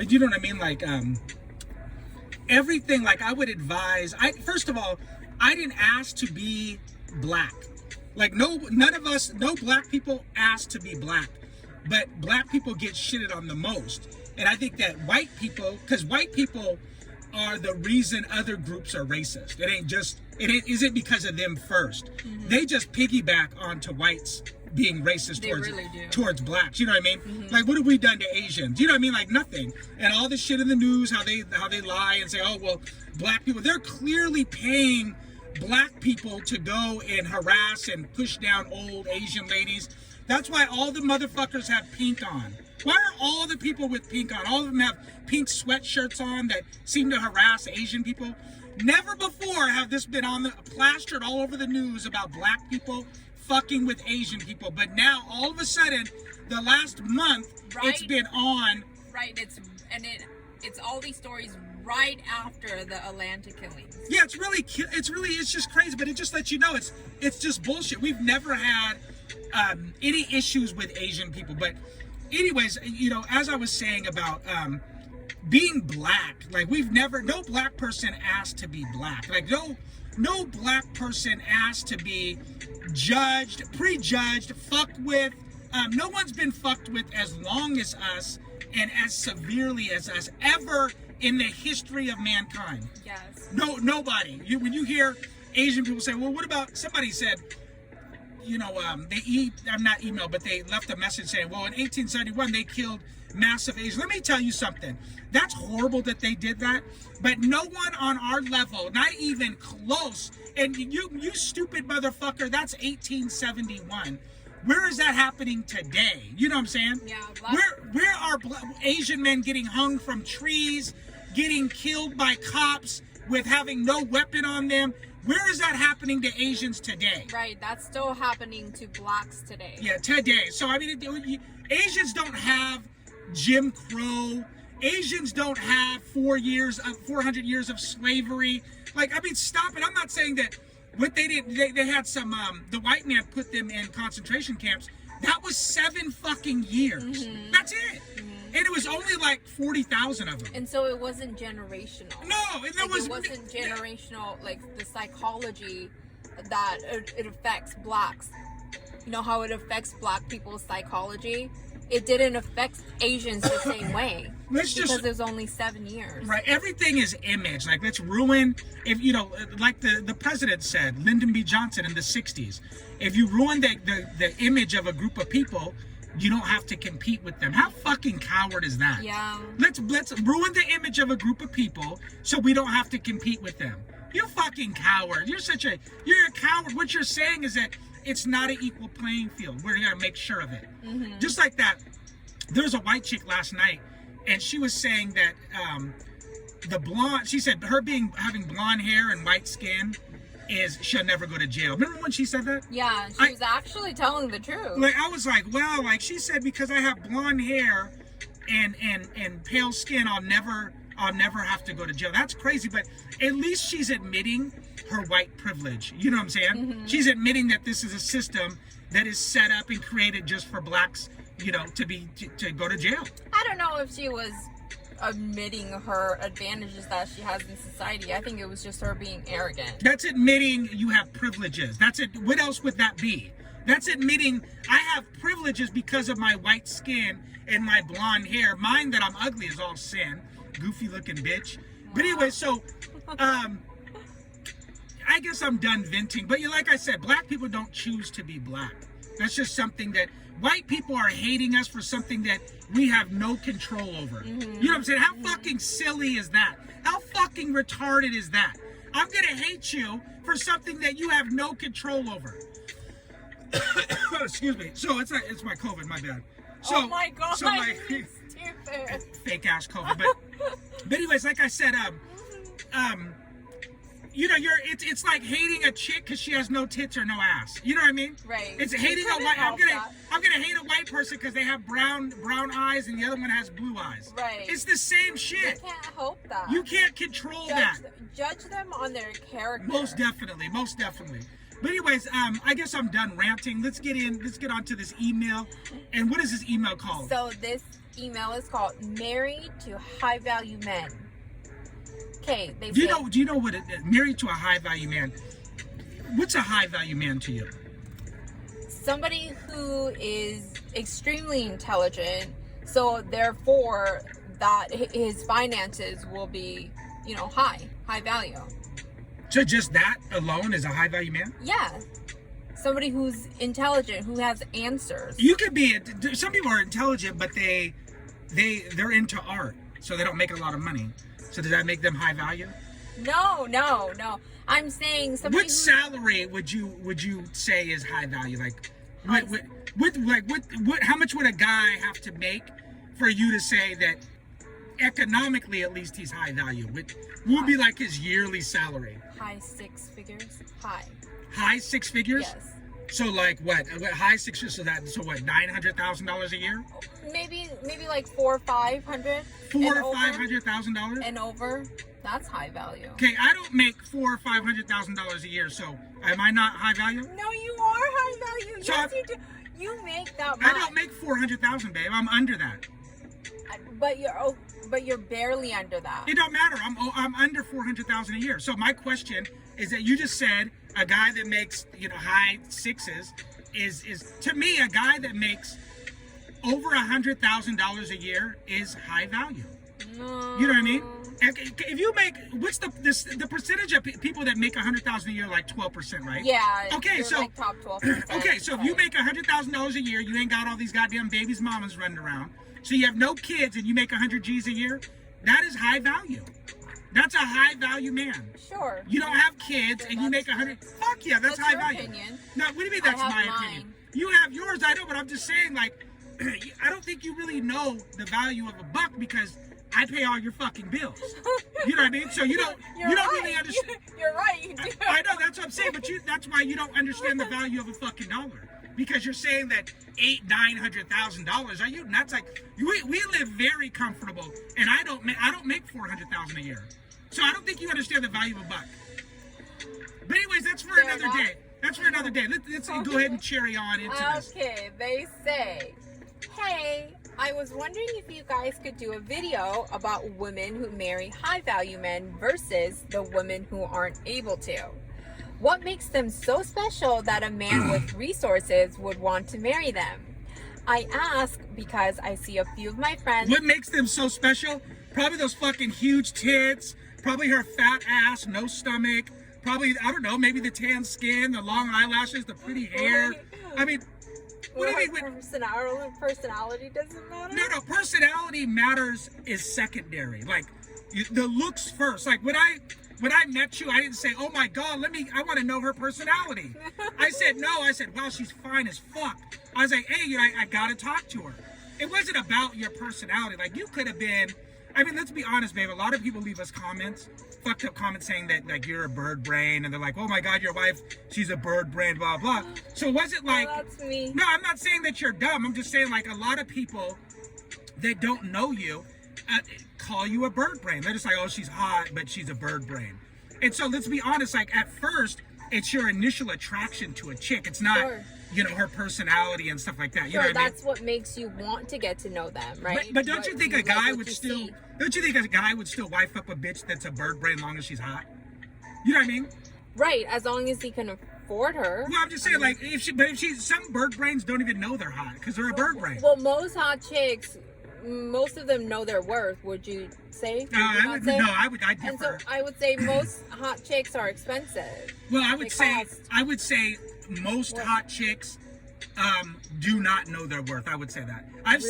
But you know what I mean? Like, everything, like I would advise, first of all, I didn't ask to be black. Like none of us, no black people asked to be black, but black people get shitted on the most. And I think that white people, because white people are the reason other groups are racist. It isn't because of them first. Mm-hmm. They just piggyback onto whites being racist towards blacks. You know what I mean? Mm-hmm. Like, what have we done to Asians? You know what I mean? Like, nothing. And all this shit in the news, how they lie and say, oh, well, black people, they're clearly paying black people to go and harass and push down old Asian ladies. That's why all the motherfuckers have pink on. Why are all the people with pink on? All of them have pink sweatshirts on that seem to harass Asian people. Never before have this been plastered all over the news about black people fucking with Asian people. But now, all of a sudden, the last month, it's been on. Right, it's all these stories right after the Atlanta killings. Yeah, it's just crazy. But it just lets you know it's just bullshit. We've never had any issues with Asian people. But anyways, you know, as I was saying about being black, like no black person asked to be black. Like no black person asked to be judged, prejudged, fucked with. No one's been fucked with as long as us and as severely as us ever in the history of mankind. Yes. No, nobody. When you hear Asian people say, well, what about, somebody said, you know, I'm not email, but they left a message saying, well, in 1871, they killed massive Asians. Let me tell you something. That's horrible that they did that, but no one on our level, not even close, and you stupid motherfucker, that's 1871. Where is that happening today? You know what I'm saying? Yeah. Where are Asian men getting hung from trees, getting killed by cops with having no weapon on them? Where is that happening to Asians today? Right, that's still happening to blacks today. Yeah, today. So, I mean, Asians don't have Jim Crow. Asians don't have 400 years of slavery. Like, I mean, stop it. I'm not saying that what they did, they had some, the white man put them in concentration camps. That was 7 fucking years. Mm-hmm. That's it. Mm-hmm. And it was only like 40,000 of them. And so it wasn't generational. No, it wasn't generational, like the psychology that it affects blacks. You know how it affects black people's psychology? It didn't affect Asians the same way. Because it was only 7 years. Right. Everything is image. Like, let's ruin, if you know, like the president said, Lyndon B. Johnson in the 60s, if you ruin the image of a group of people, you don't have to compete with them. How fucking coward is that? Yeah. Let's ruin the image of a group of people so we don't have to compete with them. You fucking coward. You're a coward. What you're saying is that it's not an equal playing field. We're gonna make sure of it. Mm-hmm. Just like that, there was a white chick last night, and she was saying that the blonde, she said having blonde hair and white skin she'll never go to jail. Remember when she said that? Yeah, she was actually telling the truth. Like, I was like, well, like she said, because I have blonde hair and pale skin, I'll never have to go to jail. That's crazy, but at least she's admitting her white privilege. You know what I'm saying? Mm-hmm. She's admitting that this is a system that is set up and created just for blacks, you know, to go to jail. I don't know if she was admitting her advantages that she has in society. I think it was just her being arrogant. That's admitting you have privileges. That's it. What else would that be? That's admitting I have privileges because of my white skin and my blonde hair. Mine that I'm ugly is all sin. Goofy looking bitch. Wow. But anyway, so I guess I'm done venting. But like I said, black people don't choose to be black. That's just something that white people are hating us for something that we have no control over. Mm-hmm. You know what I'm saying? How fucking silly is that? How fucking retarded is that? I'm gonna hate you for something that you have no control over. Excuse me. So it's my COVID, my bad. So, oh my god, so my stupid. Fake ass COVID. But anyways, like I said, you know, it's like hating a chick because she has no tits or no ass. You know what I mean? Right. It's hating a white. I'm gonna hate a white person because they have brown eyes and the other one has blue eyes. Right. It's the same shit. You can't help that. You can't control that. Judge them on their character. Most definitely. But anyways, I guess I'm done ranting. Let's get on to this email. And what is this email called? So this email is called Married to High Value Men. Okay, Do you know what married to a high value man? What's a high value man to you? Somebody who is extremely intelligent, so therefore that his finances will be, high value. So just that alone is a high value man? Yeah. Somebody who's intelligent, who has answers. You could be, some people are intelligent, but they're into art, so they don't make a lot of money. So does that make them high value? No. I'm saying somebody. What salary would you say is high value? Like, what? How much would a guy have to make for you to say that economically, at least, he's high value? What would be like his yearly salary? High six figures. High. High six figures? Yes. So like what high six figures? So what? $900,000 a year? Maybe like $400,000 or $500,000. $400,000-$500,000 and over. That's high value. Okay, I don't make $400,000 or $500,000 a year, so am I not high value? No, you are high value. So yes, you do. You make that much. I don't make $400,000, babe. I'm under that. But you're barely under that. It don't matter. I'm under $400,000 a year. So my question is that you just said a guy that makes high sixes is to me a guy that makes over $100,000 a year is high value. No. You know what I mean? If you make, what's the percentage of people that make $100,000 a year? Like 12%, right? Yeah. Okay, so like top 12%. okay, so if you make $100,000 a year, you ain't got all these goddamn babies, mamas running around. So you have no kids and you make 100 G's a year. That is high value. That's a high value man. Sure. You don't have kids and you make 100. Fuck yeah, that's high value. Opinion. No, what do you mean that's my mine. opinion? You have yours, I know, but I'm just saying, like, I don't think you really know the value of a buck because I pay all your fucking bills. You know what I mean? So you don't really understand. You're right. You do. I know, that's what I'm saying, but that's why you don't understand the value of a fucking dollar. Because you're saying that $800,000-$900,000. Are you nuts? Like we live very comfortable, and I don't make $400,000 a year. So I don't think you understand the value of a buck. But anyways, that's for another day. That's for another day. Let's go ahead and cherry on into this. Okay, they say, hey, I was wondering if you guys could do a video about women who marry high value men versus the women who aren't able to. What makes them so special that a man with resources would want to marry them? I ask because I see a few of my friends. What makes them so special? Probably those fucking huge tits, probably her fat ass, no stomach, probably, I don't know, maybe the tan skin, the long eyelashes, the pretty hair. I mean, what do you mean? Personality doesn't matter? No, personality matters is secondary. Like, the looks first. Like, when I met you, I didn't say, oh my God, I want to know her personality. I said, wow, she's fine as fuck. I was like, hey, I got to talk to her. It wasn't about your personality. Like, you could have been, I mean, let's be honest, babe. A lot of people leave us comments, fucked up comments saying that, like, you're a bird brain. And they're like, oh my God, your wife, she's a bird brain, blah, blah. So was it like, that's me. No, I'm not saying that you're dumb. I'm just saying, like, a lot of people that don't know you, call you a bird brain. They're just like, oh, she's hot, but she's a bird brain. And so let's be honest, like at first, it's your initial attraction to a chick. It's not, her personality and stuff like that. You know what I mean? That's what makes you want to get to know them, right? But don't you think a guy would still, wife up a bitch that's a bird brain as long as she's hot? You know what I mean? Right, as long as he can afford her. Well, I'm just saying, like, some bird brains don't even know they're hot because they're a bird brain. Well, most hot chicks, most of them know their worth, would you say? I differ. And so I would say most hot chicks are expensive. Well, I would say most hot chicks do not know their worth. I would say that. I've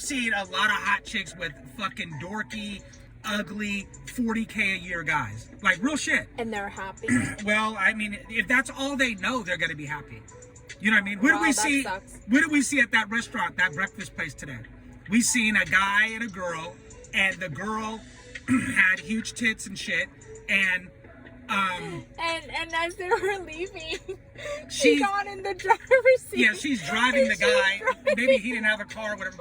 seen a lot of hot chicks with fucking dorky, ugly, $40K a year guys. Like real shit. And they're happy. Well, I mean, if that's all they know, they're gonna be happy. You know what I mean? What did we see at that restaurant, that breakfast place today? We seen a guy and a girl, and the girl had huge tits and shit, and as they were leaving, she got in the driver's seat. Yeah, she's driving the guy. Maybe he didn't have a car or whatever.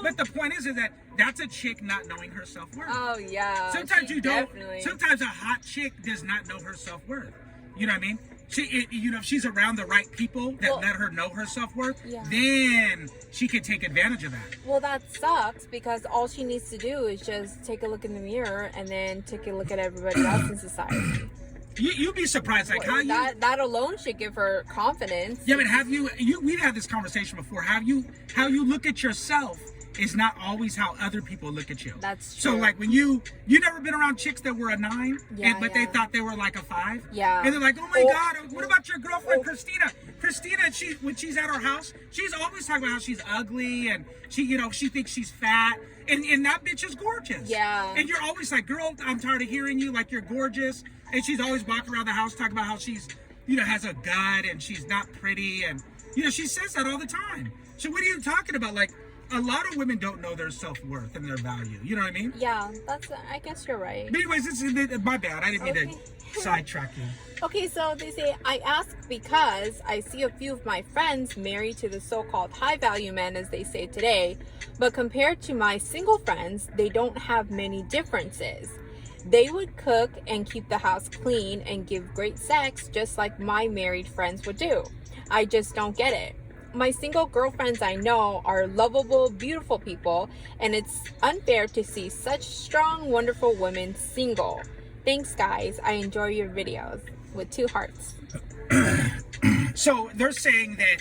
But the point is that that's a chick not knowing her self-worth. Oh yeah. Sometimes you don't. Definitely. Sometimes a hot chick does not know her self-worth. You know what I mean? If she's around the right people that let her know her self-worth, then she could take advantage of that. Well, that sucks because all she needs to do is just take a look in the mirror and then take a look at everybody else in society. You'd be surprised, like how that alone should give her confidence. Yeah, but have we've had this conversation before. How you look at yourself is not always how other people look at you. That's true. So like when you never been around chicks that were a 9, but they thought they were like a 5. Yeah. And they're like, oh my God, what about your girlfriend Christina? Christina, when she's at our house, she's always talking about how she's ugly and she thinks she's fat. And that bitch is gorgeous. Yeah. And you're always like, girl, I'm tired of hearing you. Like, you're gorgeous. And she's always walking around the house talking about how she's, has a gut and she's not pretty. And, she says that all the time. So what are you talking about? Like, a lot of women don't know their self-worth and their value. You know what I mean? Yeah, I guess you're right. But anyways, my bad. I didn't mean to sidetrack you. Okay, so they say, I ask because I see a few of my friends married to the so-called high-value men, as they say today, but compared to my single friends, they don't have many differences. They would cook and keep the house clean and give great sex just like my married friends would do. I just don't get it. My single girlfriends I know are lovable, beautiful people, and it's unfair to see such strong, wonderful women single. Thanks, guys. I enjoy your videos. With 2 hearts. So they're saying that,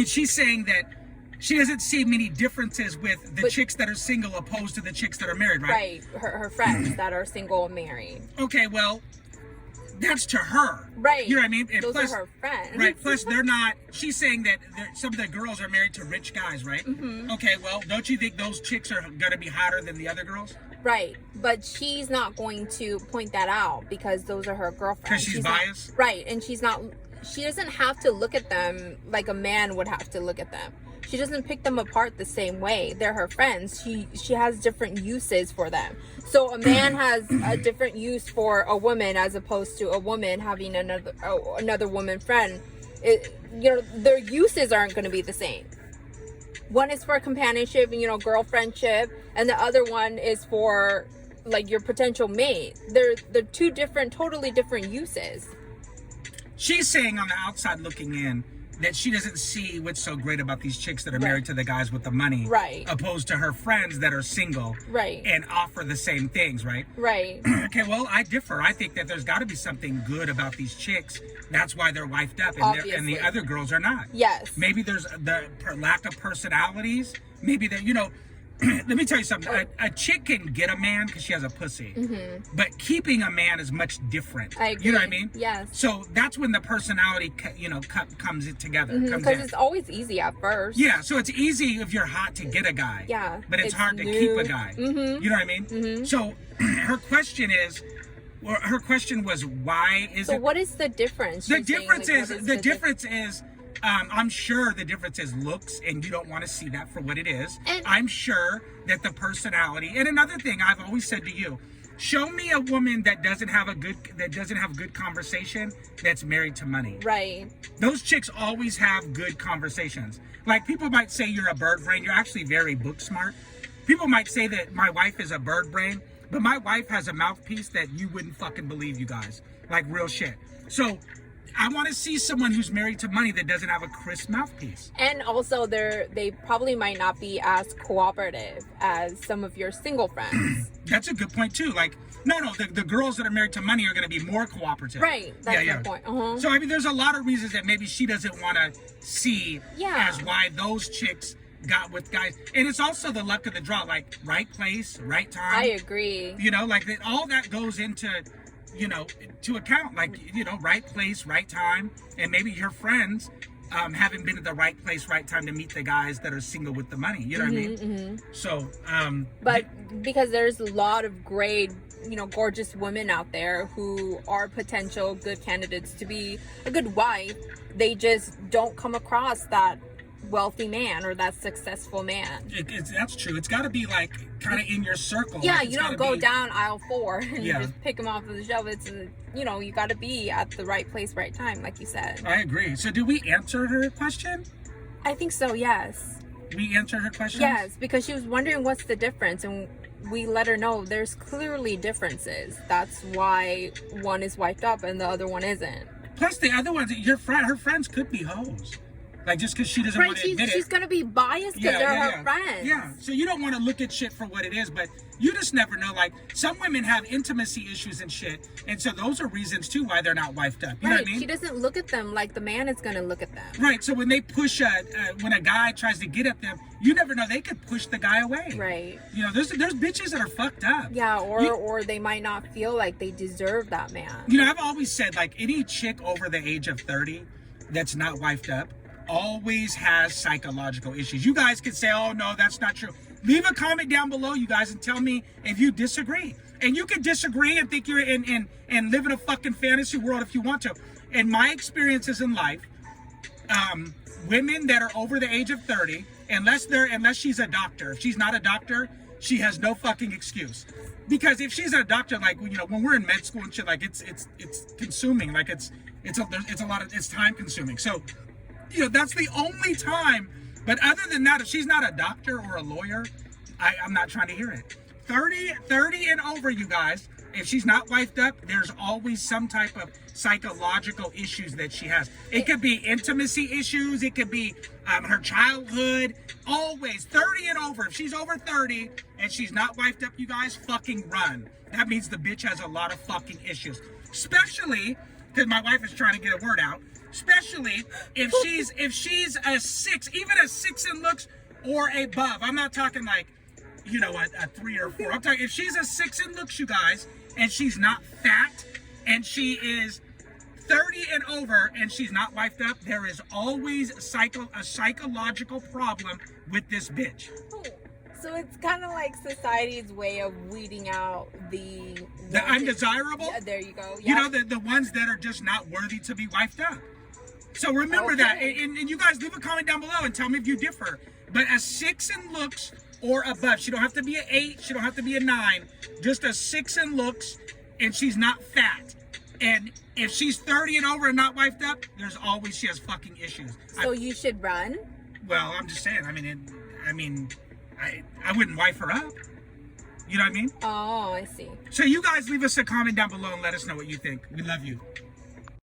she's saying that she doesn't see many differences with the chicks that are single opposed to the chicks that are married, right? Right. Her friends that are single and married. Okay, well, that's to her. Right. You know what I mean? And those plus, are her friends. Right. Plus, they're not, she's saying that some of the girls are married to rich guys, right? Mm-hmm. Okay, well, don't you think those chicks are going to be hotter than the other girls? Right, but she's not going to point that out because those are her girlfriends. Because she's biased? Right, and she doesn't have to look at them like a man would have to look at them. She doesn't pick them apart the same way. They're her friends. She has different uses for them. So a man has a different use for a woman as opposed to a woman having another woman friend. Their uses aren't going to be the same. One is for companionship and, girlfriendship, and the other one is for, like, your potential mate. They're 2 totally different uses. She's saying on the outside looking in that she doesn't see what's so great about these chicks that are married to the guys with the money. Right. Opposed to her friends that are single. Right. And offer the same things, right? Right. Okay, well, I differ. I think that there's got to be something good about these chicks. That's why they're wifed up and the other girls are not. Yes. Maybe there's the lack of personalities. Maybe that, let me tell you something. A chick can get a man because she has a pussy. Mm-hmm. But keeping a man is much different. I agree. You know what I mean? Yes. So that's when the personality, comes together. Because it's always easy at first. Yeah, so it's easy if you're hot to get a guy. Yeah. But it's hard to keep a guy. Mm-hmm. You know what I mean? Mm-hmm. So her question was, why is it? So what is the difference? The difference is, I'm sure the difference is looks, and you don't want to see that for what it is. And I'm sure that the personality, and another thing I've always said to you, show me a woman that doesn't have good conversation that's married to money. Right. Those chicks always have good conversations. Like, people might say you're a bird brain. You're actually very book smart. People might say that my wife is a bird brain, but my wife has a mouthpiece that you wouldn't fucking believe, you guys. Like, real shit. So I want to see someone who's married to money that doesn't have a crisp mouthpiece. And also, they probably might not be as cooperative as some of your single friends. That's a good point too. Like, no, the girls that are married to money are going to be more cooperative. Right. That's the point. Uh-huh. So there's a lot of reasons that maybe she doesn't want to see as why those chicks got with guys. And it's also the luck of the draw. Like, right place, right time. I agree. All that goes into, to account, like, right place, right time, and maybe your friends haven't been at the right place, right time to meet the guys that are single with the money. You know what I mean? Mm-hmm. So, but because there's a lot of great, gorgeous women out there who are potential good candidates to be a good wife, they just don't come across that wealthy man or that successful man. That's true. It's got to be like kind of in your circle. Yeah, like, you don't go down aisle 4 and just pick them off of the shelf. It's you got to be at the right place, right time, like you said. I agree. So did we answer her question? I think so. Yes. We answered her question. Yes, because she was wondering what's the difference, and we let her know there's clearly differences. That's why one is wiped up and the other one isn't. Plus, the other ones, her friends could be hoes. Like, just because she doesn't want to admit it. She's going to be biased because they're her friends. Yeah, so you don't want to look at shit for what it is, but you just never know. Like, some women have intimacy issues and shit, and so those are reasons, too, why they're not wifed up. You know what I mean? She doesn't look at them like the man is going to look at them. Right, so when they push, when a guy tries to get at them, you never know. They could push the guy away. Right. You know, there's bitches that are fucked up. Yeah, or they might not feel like they deserve that man. You know, I've always said, like, any chick over the age of 30 that's not wifed up always has psychological issues. You guys can say, oh no, that's not true. Leave a comment down below, you guys, and tell me if you disagree. And you can disagree and think you're and live in a fucking fantasy world if you want to. In my experiences in life, women that are over the age of 30, unless she's a doctor. If she's not a doctor, she has no fucking excuse. Because if she's a doctor, like, you know, when we're in med school and shit, like it's consuming, like it's time consuming. So, you know, that's the only time. But other than that, if she's not a doctor or a lawyer, I'm not trying to hear it. 30 and over, you guys, if she's not wifed up, there's always some type of psychological issues that she has. It could be intimacy issues. It could be her childhood. Always 30 and over. If she's over 30 and she's not wifed up, you guys, fucking run. That means the bitch has a lot of fucking issues. Especially because my wife is trying to get a word out. Especially if she's a 6, even a 6 in looks or above. I'm not talking like, you know, a 3 or 4. I'm talking if she's a 6 in looks, you guys, and she's not fat, and she is 30 and over, and she's not wifed up, there is always a psychological problem with this bitch. So it's kind of like society's way of weeding out the undesirable. Yeah, there you go. Yep. You know, the ones that are just not worthy to be wifed up. So remember that, and you guys leave a comment down below and tell me if you differ. But a 6 in looks or above, she don't have to be an 8, she don't have to be a 9, just a 6 in looks, and she's not fat. And if she's 30 and over and not wifed up, she has fucking issues. So you should run? Well, I'm just saying. I wouldn't wife her up. You know what I mean? Oh, I see. So you guys leave us a comment down below and let us know what you think. We love you.